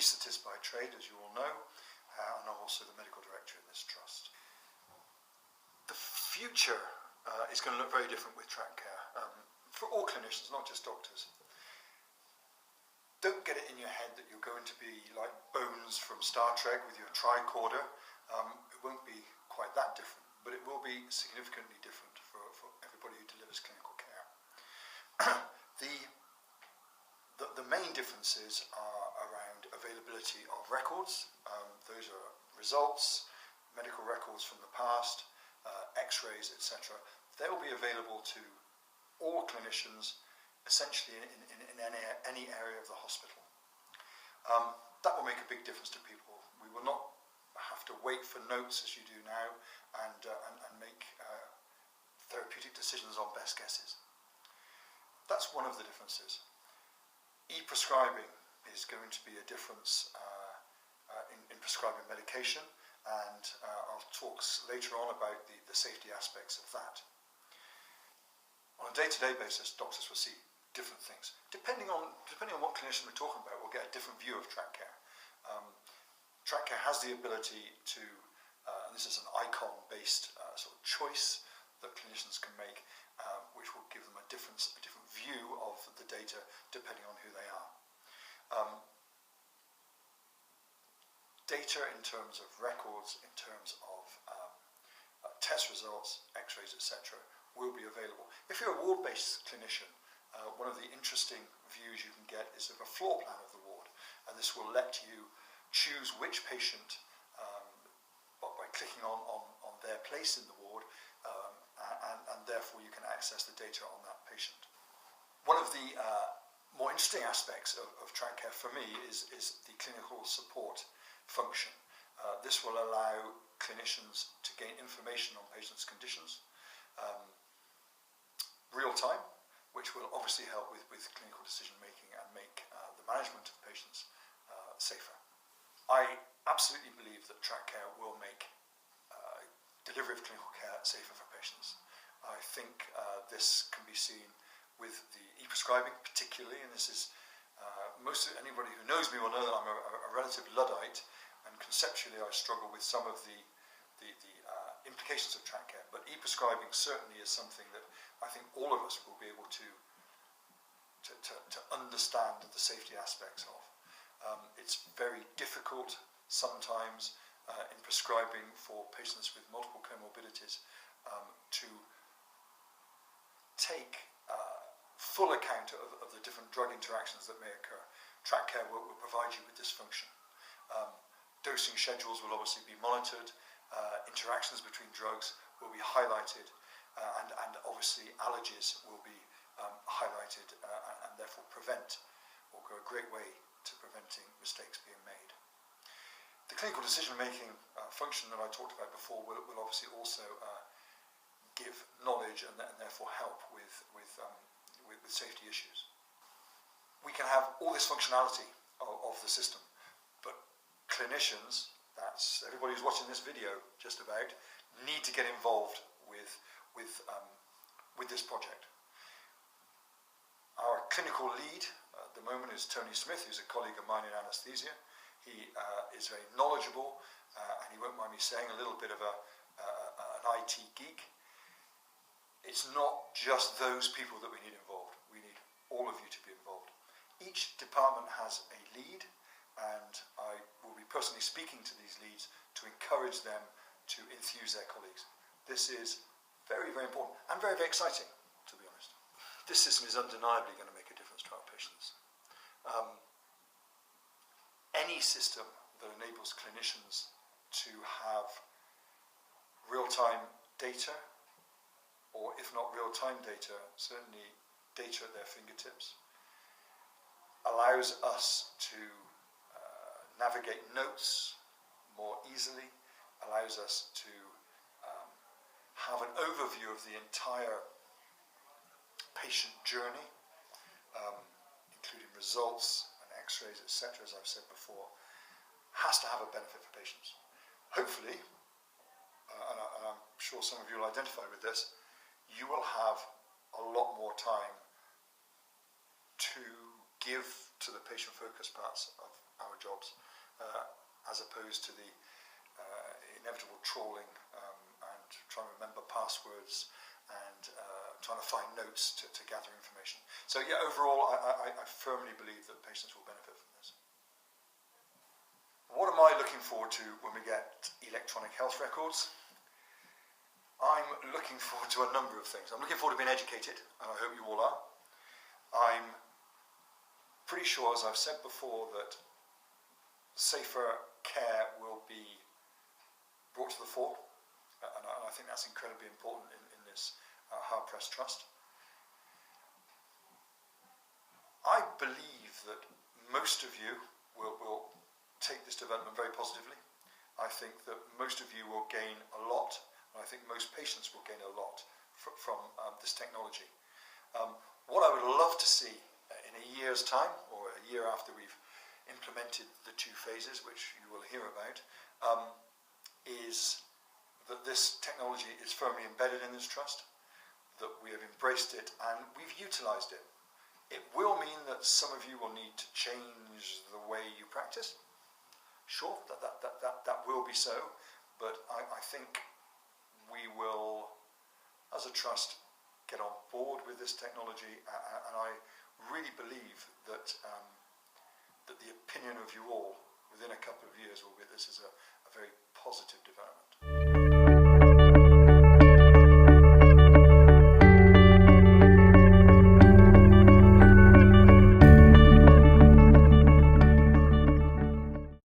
anaesthetist by trade, as you all know, and I'm also the medical director in this trust. The future is going to look very different with track care for all clinicians, not just doctors. Don't get it in your head that you're going to be like Bones from Star Trek with your tricorder. It won't be quite that different, but it will be significantly different for everybody who delivers clinical care. The main differences are around availability of records. Those are results, medical records from the past, x-rays, etc. They will be available to all clinicians essentially in any area of the hospital. That will make a big difference to people. We will not have to wait for notes as you do now and make therapeutic decisions on best guesses. That's one of the differences. E-prescribing is going to be a difference in prescribing medication, and I'll talk later on about the safety aspects of that. On a day-to-day basis, doctors will see different things. Depending on what clinician we're talking about, we'll get a different view of track care. Track care has the ability to, and this is an icon-based sort of choice that clinicians can make, which will give them a different view of the data depending on who they are. Data in terms of records, in terms of test results, x-rays, etc. will be available. If you're a ward-based clinician, one of the interesting views you can get is of a floor plan of the ward, and this will let you choose which patient by clicking on their place in the ward, and therefore you can access the data on that patient. One of the more interesting aspects of track care for me is the clinical support function. This will allow clinicians to gain information on patients' conditions real time, which will obviously help with clinical decision making and make the management of patients safer. I absolutely believe that track care will make delivery of clinical care safer for patients. I think this can be seen with the e-prescribing particularly, and this is anybody who knows me will know that I'm a relative Luddite, and conceptually I struggle with some of the implications of track care, but e-prescribing certainly is something that I think all of us will be able to understand the safety aspects of. It's very difficult sometimes in prescribing for patients with multiple comorbidities to take full account of the different drug interactions that may occur. Track care will provide you with this function. Dosing schedules will obviously be monitored, interactions between drugs will be highlighted, and obviously allergies will be highlighted and therefore prevent, or go a great way to preventing mistakes being made. The clinical decision-making function that I talked about before will obviously also give knowledge and therefore help with safety issues. We can have all this functionality of the system, but clinicians, that's everybody who's watching this video just about, need to get involved with this project. Our clinical lead at the moment is Tony Smith, who's a colleague of mine in anaesthesia. He is very knowledgeable, and he won't mind me saying, a little bit of an IT geek. It's not just those people that we need involved. We need all of you to be involved. Each department has a lead, and I will be personally speaking to these leads to encourage them to enthuse their colleagues. This is very, very important and very, very exciting, to be honest. This system is undeniably going to make a difference to our patients. Any system that enables clinicians to have real-time data, or if not real-time data, certainly data at their fingertips, allows us to navigate notes more easily, allows us to have an overview of the entire patient journey, including results and x-rays, etc., as I've said before, has to have a benefit for patients. Hopefully, and I'm sure some of you will identify with this, you will have a lot more time to give to the patient-focused parts of our jobs, as opposed to the inevitable trawling and trying to remember passwords and trying to find notes to gather information. So yeah, overall, I firmly believe that patients will benefit from this. What am I looking forward to when we get electronic health records? I'm looking forward to a number of things. I'm looking forward to being educated, and I hope you all are. I'm pretty sure, as I've said before, that safer care will be brought to the fore, and I think that's incredibly important in this hard-pressed trust. I believe that most of you will take this development very positively. I think that most of you will gain a lot, and I think most patients will gain a lot from this technology. What I would love to see in a year's time, or a year after we've implemented the 2 phases, which you will hear about, is that this technology is firmly embedded in this trust, that we have embraced it and we've utilised it. It will mean that some of you will need to change the way you practice. Sure, that will be so, but I think we will, as a trust, get on board with this technology, and I really believe that that the opinion of you all within a couple of years will be this is a very positive development.